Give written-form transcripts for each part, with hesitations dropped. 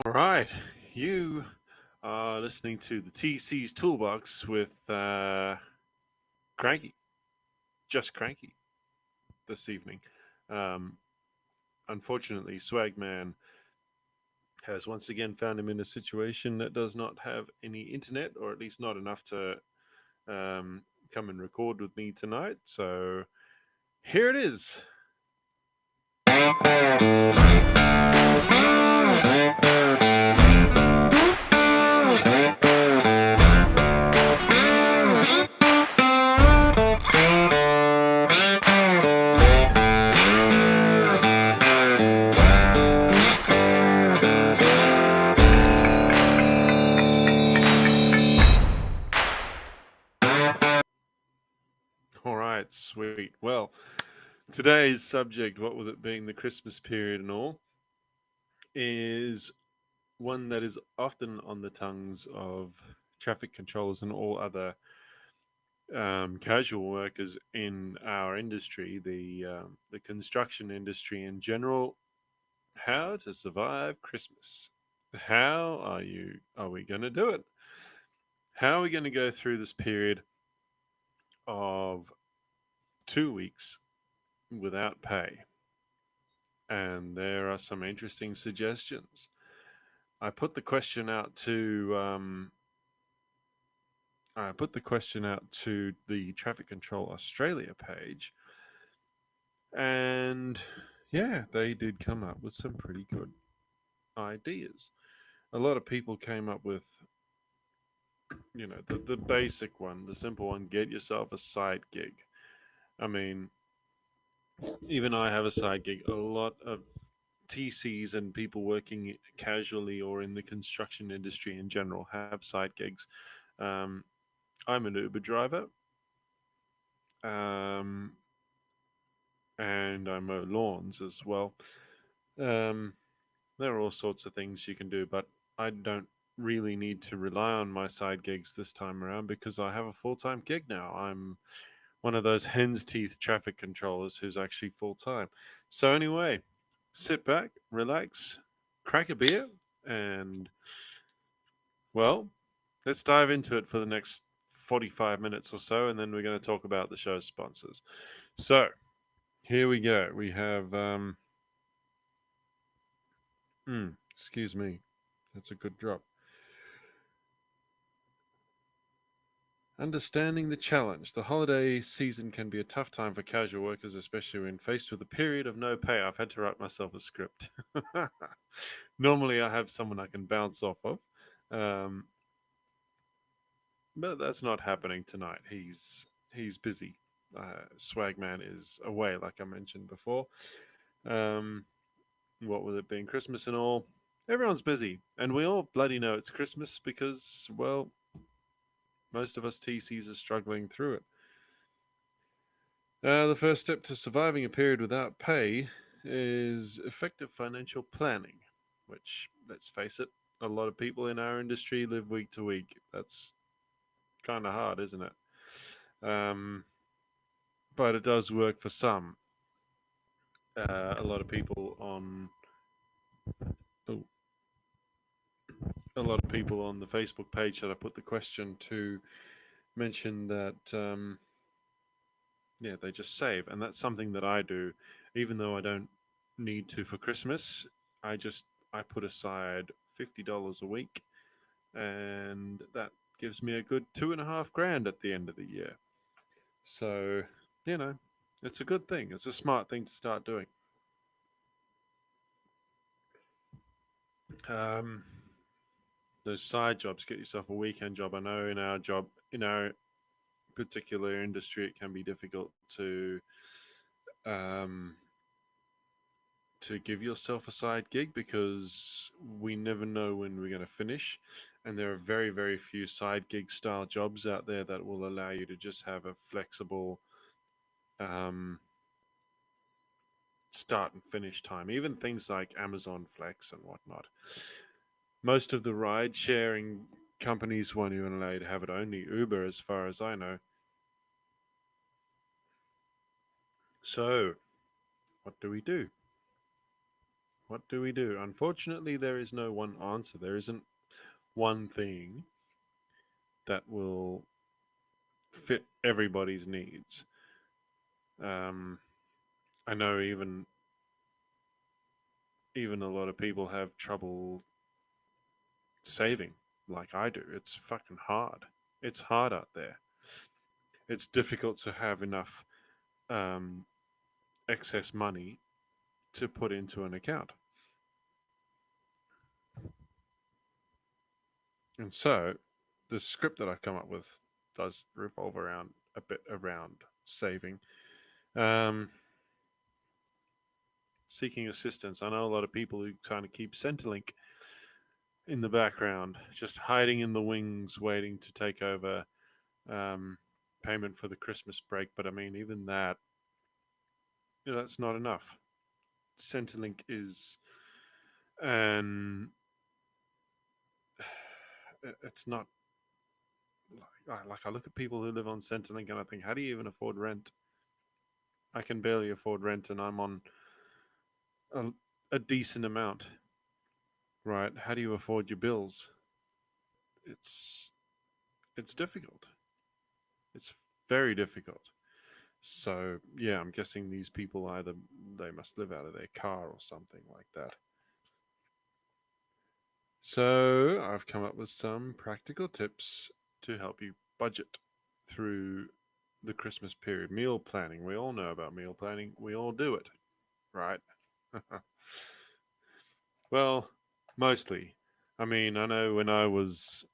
All right, you are listening to the TC's Toolbox with Cranky, just Cranky this evening. Um, Unfortunately, Swagman has once again found him in a situation that does not have any internet, or at least not enough to um, come and record with me tonight. So here it is. All right, sweet. Well, today's subject, what with it being the Christmas period and all, is one that is often on the tongues of traffic controllers and all other casual workers in our industry, the construction industry in general. How to survive Christmas? How are you? Are we going to do it? How are we going to go through this period of 2 weeks without pay? And there are some interesting suggestions. I put the question out to the Traffic Control Australia page, and yeah, they did come up with some pretty good ideas. A lot of people came up with, the basic one, the simple one: get yourself a side gig. I mean, even I have a side gig. A lot of TCs and people working casually or in the construction industry in general have side gigs. Um, I'm an Uber driver, um, and I mow lawns as well. Um, there are all sorts of things you can do, but I don't really need to rely on my side gigs this time around because I have a full time gig now. I'm one of those hen's teeth traffic controllers who's actually full time. So, anyway, sit back, relax, crack a beer, and, well, let's dive into it for the next 45 minutes or so, and then we're going to talk about the show sponsors. So, here we go. We have, excuse me, that's a good drop. Understanding the challenge. The holiday season can be a tough time for casual workers, especially when faced with a period of no pay. I've had to write myself a script. Normally, I have someone I can bounce off of, um, but that's not happening tonight. He's busy. Swagman is away, like I mentioned before. Um, what with it being Christmas and all, everyone's busy, and we all bloody know it's Christmas because, well, most of us TCs are struggling through it. The first step to surviving a period without pay is effective financial planning, which, let's face it, a lot of people in our industry live week to week. That's kind of hard, isn't it? Um, but it does work for some. A lot of people on oh, a lot of people on the Facebook page that I put the question to mentioned that yeah, they just save, and that's something that I do, even though I don't need to for Christmas. I just I put aside $50 a week, and that gives me a good 2.5 grand at the end of the year. So, you know, it's a good thing. It's a smart thing to start doing. Um, those side jobs, get yourself a weekend job. I know in our particular industry, it can be difficult um, to give yourself a side gig because we never know when we're going to finish. And there are very, very few side gig style jobs out there that will allow you to just have a flexible um, start and finish time. Even things like Amazon Flex and whatnot. Most of the ride sharing companies won't even allow you to have it, only Uber, as far as I know. So, what do we do? What do we do? Unfortunately, there is no one answer. There isn't one thing that will fit everybody's needs. Um, I know even a lot of people have trouble saving, like I do. It's fucking hard. It's hard out there. It's difficult to have enough um, excess money to put into an account. And so the script that I've come up with does revolve around a bit around saving. Um, Seeking assistance. I know a lot of people who kind of keep Centrelink in the background, just hiding in the wings, waiting to take over um, payment for the Christmas break. But I mean, even that, that's not enough. Centrelink is an it's not like I look at people who live on Centrelink and I think, how do you even afford rent? I can barely afford rent, and I'm on a, a decent amount, right? How do you afford your bills? It's it's difficult. It's very difficult. So yeah, I'm guessing these people either they must live out of their car or something like that. So I've come up with some practical tips to help you budget through the Christmas period. Meal planning. We all know about meal planning. We all do it, right? Well, mostly. I mean, I know when I was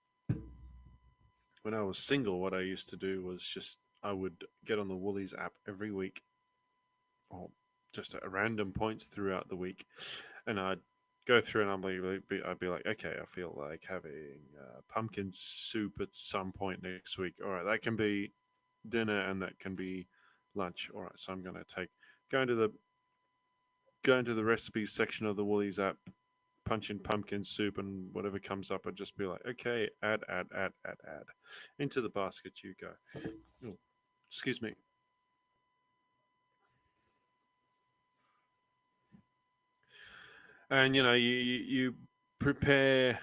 single, what I used to do was just I would get on the Woolies app every week, or just at random points throughout the week, and I'd go through and I'd be like, okay, I feel like having pumpkin soup at some point next week. All right, that can be dinner and that can be lunch. All right, so I'm gonna take go into the go into the recipes section of the Woolies app, punch in pumpkin soup, and whatever comes up, I'd just be like, okay, add. Into the basket you go. Oh, excuse me. And you prepare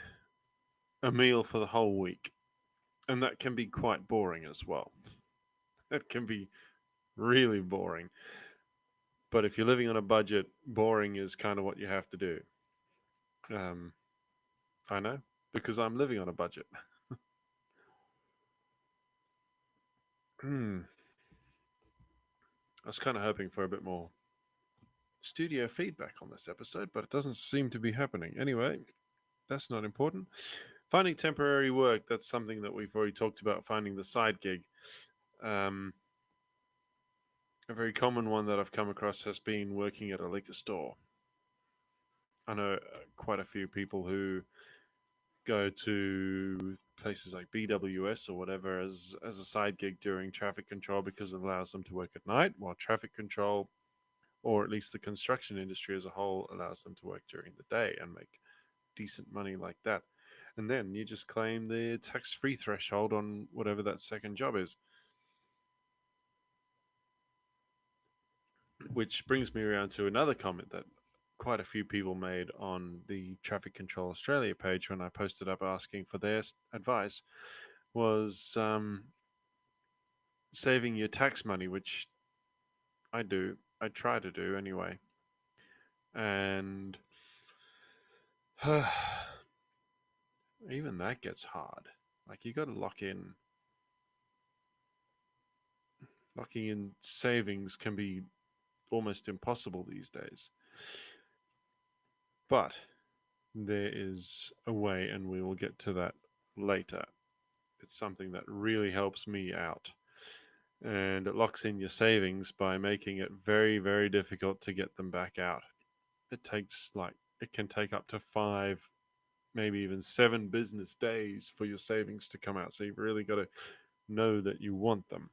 a meal for the whole week, and that can be quite boring as well. That can be really boring. But if you're living on a budget, boring is kind of what you have to do. Um, I know because I'm living on a budget. I was kind of hoping for a bit more studio feedback on this episode, but it doesn't seem to be happening. Anyway, that's not important. Finding temporary work, that's something that we've already talked about, finding the side gig. Um, a very common one that I've come across has been working at a liquor store. I know quite a few people who go to places like BWS or whatever as a side gig during traffic control because it allows them to work at night, while traffic control, or at least the construction industry as a whole, allows them to work during the day and make decent money like that. And then you just claim the tax free threshold on whatever that second job is. Which brings me around to another comment that quite a few people made on the Traffic Control Australia page when I posted up asking for their advice was saving your tax money, which I do. I try to do anyway. And even that gets hard. Like you got to locking in savings can be almost impossible these days. But there is a way, and we will get to that later. It's something that really helps me out. And it locks in your savings by making it very, very difficult to get them back out. It can take up to 5, maybe even 7 business days for your savings to come out. So you've really got to know that you want them.